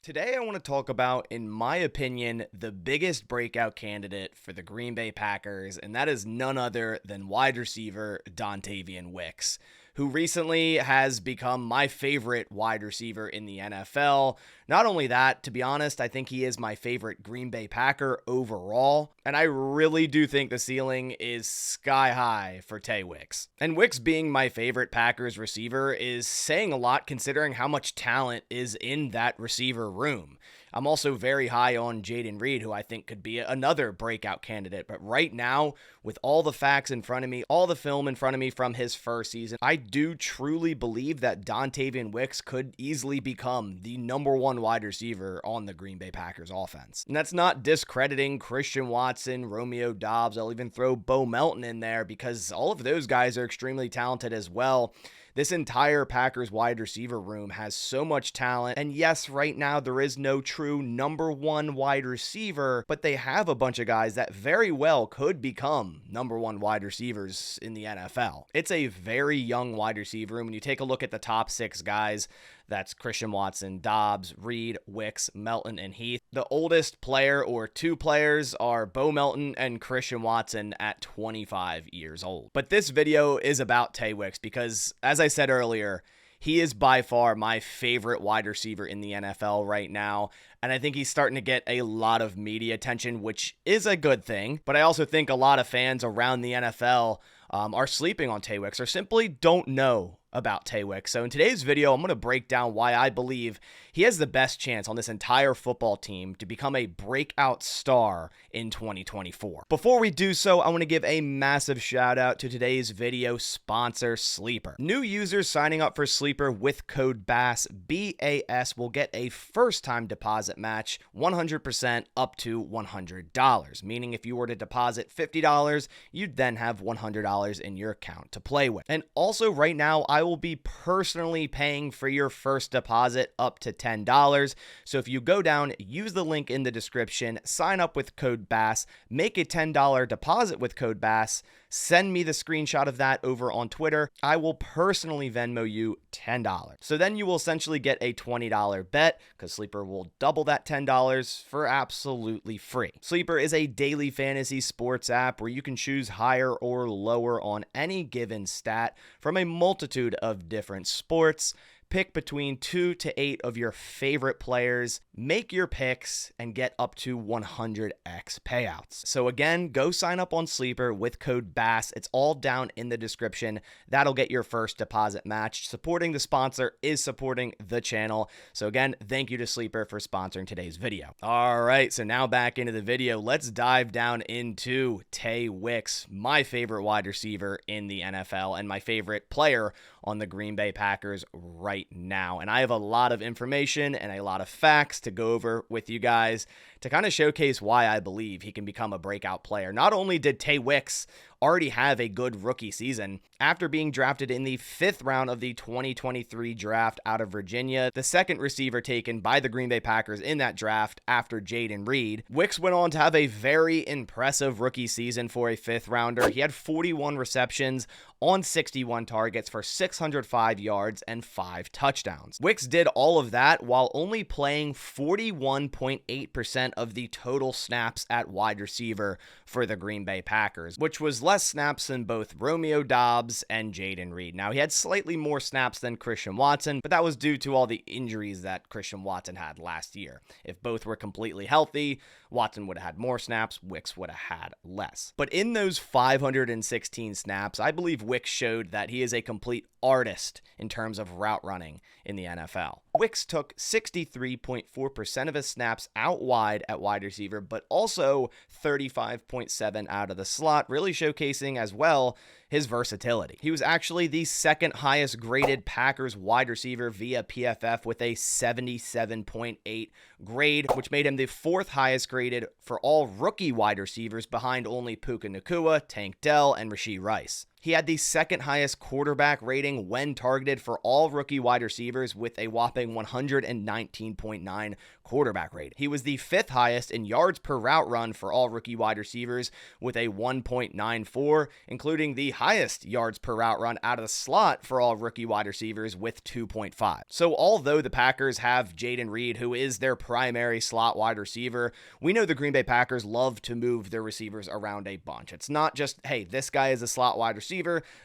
Today, I want to talk about, in my opinion, the biggest breakout candidate for the Green Bay Packers, and that is none other than wide receiver Dontayvion Wicks, who recently has become my favorite wide receiver in the NFL. Not only that, to be honest, I think he is my favorite Green Bay Packer overall, and I really do think the ceiling is sky high for Tay Wicks. And Wicks being my favorite Packers receiver is saying a lot considering how much talent is in that receiver room. I'm also very high on Jayden Reed, who I think could be another breakout candidate. But right now, with all the facts in front of me, all the film in front of me from his first season, I do truly believe that Dontayvion Wicks could easily become the number one wide receiver on the Green Bay Packers offense. And that's not discrediting Christian Watson, Romeo Doubs. I'll even throw Bo Melton in there because all of those guys are extremely talented as well. This entire Packers wide receiver room has so much talent. And yes, right now there is no true number one wide receiver, but they have a bunch of guys that very well could become number one wide receivers in the NFL. It's a very young wide receiver room. When you take a look at the top six guys, that's Christian Watson, Doubs, Reed, Wicks, Melton, and Heath. The oldest player or two players are Bo Melton and Christian Watson at 25 years old. But this video is about Tay Wicks because, as I said earlier, he is by far my favorite wide receiver in the NFL right now, and I think he's starting to get a lot of media attention, which is a good thing. But I also think a lot of fans around the NFL are sleeping on Tay Wicks or simply don't know about Tay Wicks. So in today's video, I'm going to break down why I believe he has the best chance on this entire football team to become a breakout star in 2024. Before we do so, I want to give a massive shout out to today's video sponsor, Sleeper. New users signing up for Sleeper with code BASS, B-A-S, will get a first-time deposit match 100% up to $100, meaning if you were to deposit $50, you'd then have $100 in your account to play with. And also right now, I will be personally paying for your first deposit up to $10. So if you go down, use the link in the description, sign up with code BASS, make a $10 deposit with code BASS, send me the screenshot of that over on Twitter. I will personally Venmo you $10. So then you will essentially get a $20 bet because Sleeper will double that $10 for absolutely free. Sleeper is a daily fantasy sports app where you can choose higher or lower on any given stat from a multitude of different sports. Pick between 2 to 8 of your favorite players, make your picks, and get up to 100x payouts. So again, go sign up on Sleeper with code BASS. It's all down in the description. That'll get your first deposit matched. Supporting the sponsor is supporting the channel. So again, thank you to Sleeper for sponsoring today's video. All right, so now back into the video. Let's dive down into Tay Wicks, my favorite wide receiver in the NFL and my favorite player on the Green Bay Packers right now. And I have a lot of information and a lot of facts to go over with you guys to kind of showcase why I believe he can become a breakout player. Not only did Tay Wicks already have a good rookie season after being drafted in the 5th round of the 2023 draft out of Virginia, the second receiver taken by the Green Bay Packers in that draft after Jayden Reed. Wicks went on to have a very impressive rookie season for a 5th rounder. He had 41 receptions on 61 targets for 605 yards and 5 touchdowns. Wicks did all of that while only playing 41.8% of the total snaps at wide receiver for the Green Bay Packers, which was less snaps than both Romeo Doubs and Jayden Reed. Now, he had slightly more snaps than Christian Watson, but that was due to all the injuries that Christian Watson had last year. If both were completely healthy, Watson would have had more snaps, Wicks would have had less. But in those 516 snaps, I believe Wicks showed that he is a complete artist in terms of route running in the NFL. Wicks took 63.4% of his snaps out wide at wide receiver, but also 35.7% out of the slot, really showcasing as well his versatility. He was actually the second highest graded Packers wide receiver via PFF with a 77.8 grade, which made him the 4th highest graded for all rookie wide receivers behind only Puka Nacua, Tank Dell, and Rashee Rice. He had the second highest quarterback rating when targeted for all rookie wide receivers with a whopping 119.9 quarterback rating. He was the fifth highest in yards per route run for all rookie wide receivers with a 1.94, including the highest yards per route run out of the slot for all rookie wide receivers with 2.5. So although the Packers have Jayden Reed, who is their primary slot wide receiver, we know the Green Bay Packers love to move their receivers around a bunch. It's not just, hey, this guy is a slot wide receiver,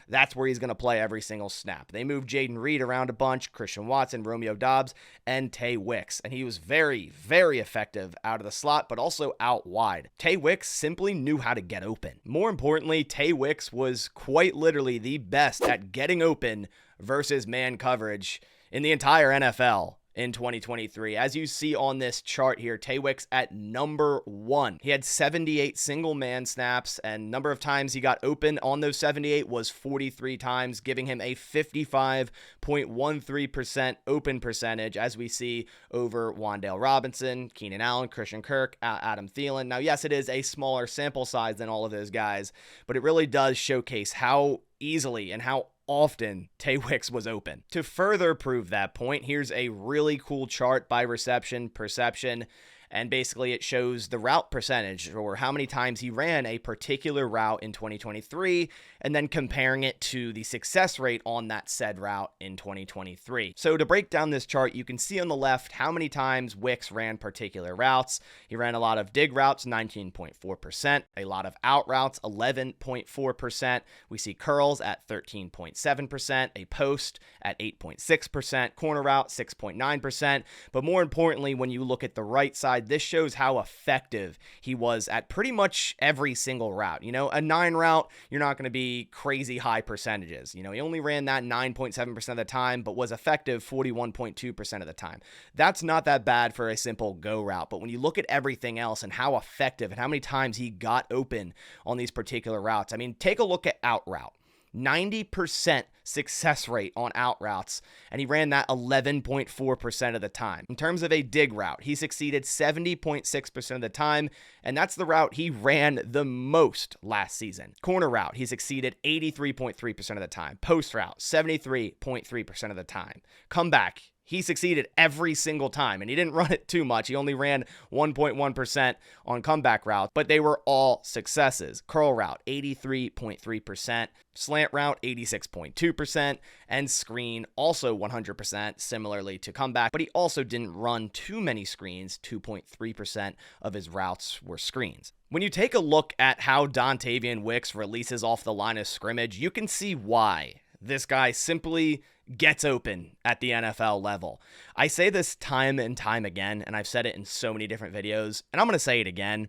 that's where he's going to play every single snap. They moved Jayden Reed around a bunch, Christian Watson, Romeo Doubs, and Tay Wicks, and he was very, very effective out of the slot, but also out wide. Tay Wicks simply knew how to get open. More importantly, Tay Wicks was quite literally the best at getting open versus man coverage in the entire NFL in 2023. As you see on this chart here, Tay Wicks at number 1. He had 78 single man snaps, and number of times he got open on those 78 was 43 times, giving him a 55.13% open percentage, as we see over Wan'Dale Robinson, Keenan Allen, Christian Kirk, Adam Thielen. Now, yes, it is a smaller sample size than all of those guys, but it really does showcase how easily and how often Tay Wicks was open. To further prove that point, here's a really cool chart by reception perception, and basically it shows the route percentage, or how many times he ran a particular route in 2023, and then comparing it to the success rate on that said route in 2023. So to break down this chart, you can see on the left how many times Wicks ran particular routes. He ran a lot of dig routes, 19.4%, a lot of out routes, 11.4%. We see curls at 13.7%, a post at 8.6%, corner route 6.9%. But more importantly, when you look at the right side, this shows how effective he was at pretty much every single route. You know, a 9 route, you're not going to be crazy high percentages. You know, he only ran that 9.7% of the time, but was effective 41.2% of the time. That's not that bad for a simple go route. But when you look at everything else and how effective and how many times he got open on these particular routes, I mean, take a look at out route. 90% success rate on out routes, and he ran that 11.4% of the time. In terms of a dig route, he succeeded 70.6% of the time, and that's the route he ran the most last season. Corner route, he succeeded 83.3% of the time. Post route, 73.3% of the time. Comeback, he succeeded every single time, and he didn't run it too much. He only ran 1.1% on comeback routes, but they were all successes. Curl route, 83.3%, slant route, 86.2%, and screen, also 100%, similarly to comeback, but he also didn't run too many screens. 2.3% of his routes were screens. When you take a look at how Dontayvion Wicks releases off the line of scrimmage, you can see why this guy simply gets open at the NFL level. I say this time and time again, and I've said it in so many different videos, and I'm going to say it again.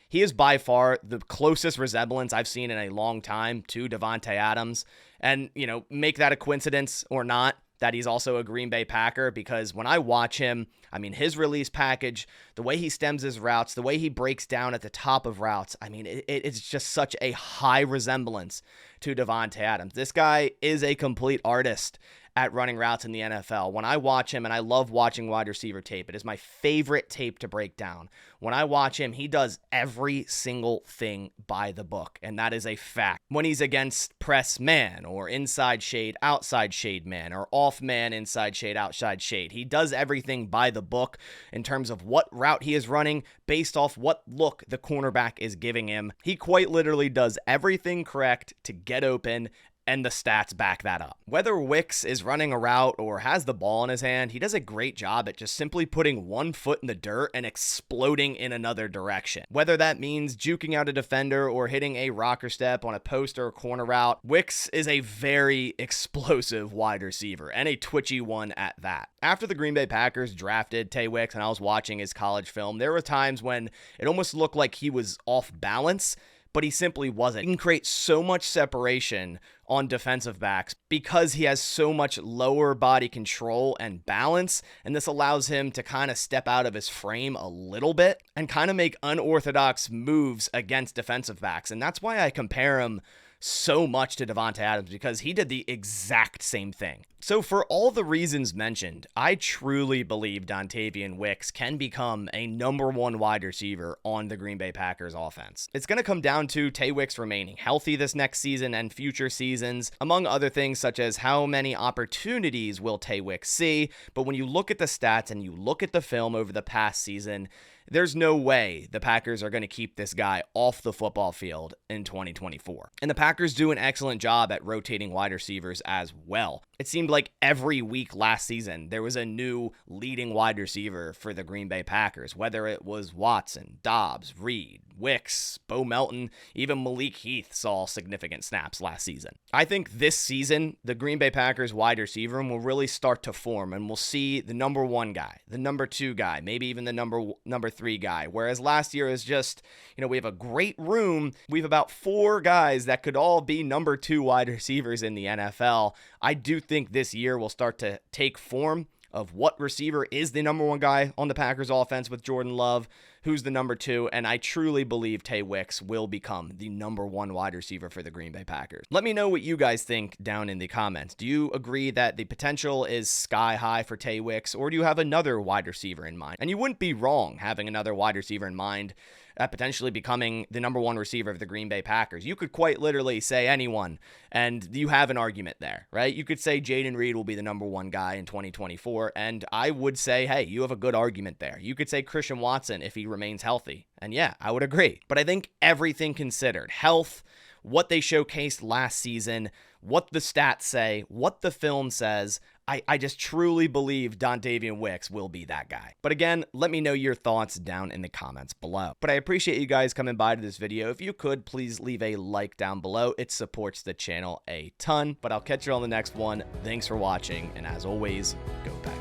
He is by far the closest resemblance I've seen in a long time to Davante Adams. And, you know, make that a coincidence or not, that he's also a Green Bay Packer, because when I watch him, I mean, his release package, the way he stems his routes, the way he breaks down at the top of routes, I mean, it's just such a high resemblance to Davante Adams. This guy is a complete artist at running routes in the NFL. When I watch him, and I love watching wide receiver tape, it is my favorite tape to break down. When I watch him, he does every single thing by the book, and that is a fact. When he's against press man, or inside shade, outside shade man, or off man, inside shade, outside shade, he does everything by the book in terms of what route he is running based off what look the cornerback is giving him. He quite literally does everything correct to get open, and the stats back that up. Whether Wicks is running a route or has the ball in his hand, he does a great job at just simply putting one foot in the dirt and exploding in another direction. Whether that means juking out a defender or hitting a rocker step on a post or a corner route, Wicks is a very explosive wide receiver, and a twitchy one at that. After the Green Bay Packers drafted Tay Wicks and I was watching his college film, there were times when it almost looked like he was off balance, but he simply wasn't. He can create so much separation on defensive backs because he has so much lower body control and balance, and this allows him to kind of step out of his frame a little bit and kind of make unorthodox moves against defensive backs, and that's why I compare him so much to Davante Adams because he did the exact same thing. So for all the reasons mentioned, I truly believe Dontayvion Wicks can become a number one wide receiver on the Green Bay Packers offense. It's going to come down to Tay Wicks remaining healthy this next season and future seasons, among other things such as how many opportunities will Tay Wicks see. But when you look at the stats and you look at the film over the past season, there's no way the Packers are going to keep this guy off the football field in 2024. And the Packers do an excellent job at rotating wide receivers as well. It seemed like every week last season, there was a new leading wide receiver for the Green Bay Packers, whether it was Watson, Dobbs, Reed, Wicks, Bo Melton, even Malik Heath saw significant snaps last season. I think this season, the Green Bay Packers wide receiver room will really start to form, and we'll see the number one guy, the number two guy, maybe even the number three guy. Whereas last year is just, we have a great room. We have about 4 guys that could all be number 2 wide receivers in the NFL. I do think this year will start to take form of what receiver is the number 1 guy on the Packers offense with Jordan Love, who's the number 2, and I truly believe Tay Wicks will become the number 1 wide receiver for the Green Bay Packers. Let me know what you guys think down in the comments. Do you agree that the potential is sky high for Tay Wicks, or do you have another wide receiver in mind? And you wouldn't be wrong having another wide receiver in mind potentially becoming the number 1 receiver of the Green Bay Packers. You could quite literally say anyone, and you have an argument there, right? You could say Jaden Reed will be the number 1 guy in 2024, and I would say, hey, you have a good argument there. You could say Christian Watson if he remains healthy, and yeah, I would agree. But I think everything considered, health, what they showcased last season, what the stats say, what the film says, I just truly believe Dontayvion Wicks will be that guy. But again, let me know your thoughts down in the comments below. But I appreciate you guys coming by to this video. If you could, please leave a like down below. It supports the channel a ton. But I'll catch you on the next one. Thanks for watching, and as always, go Packers.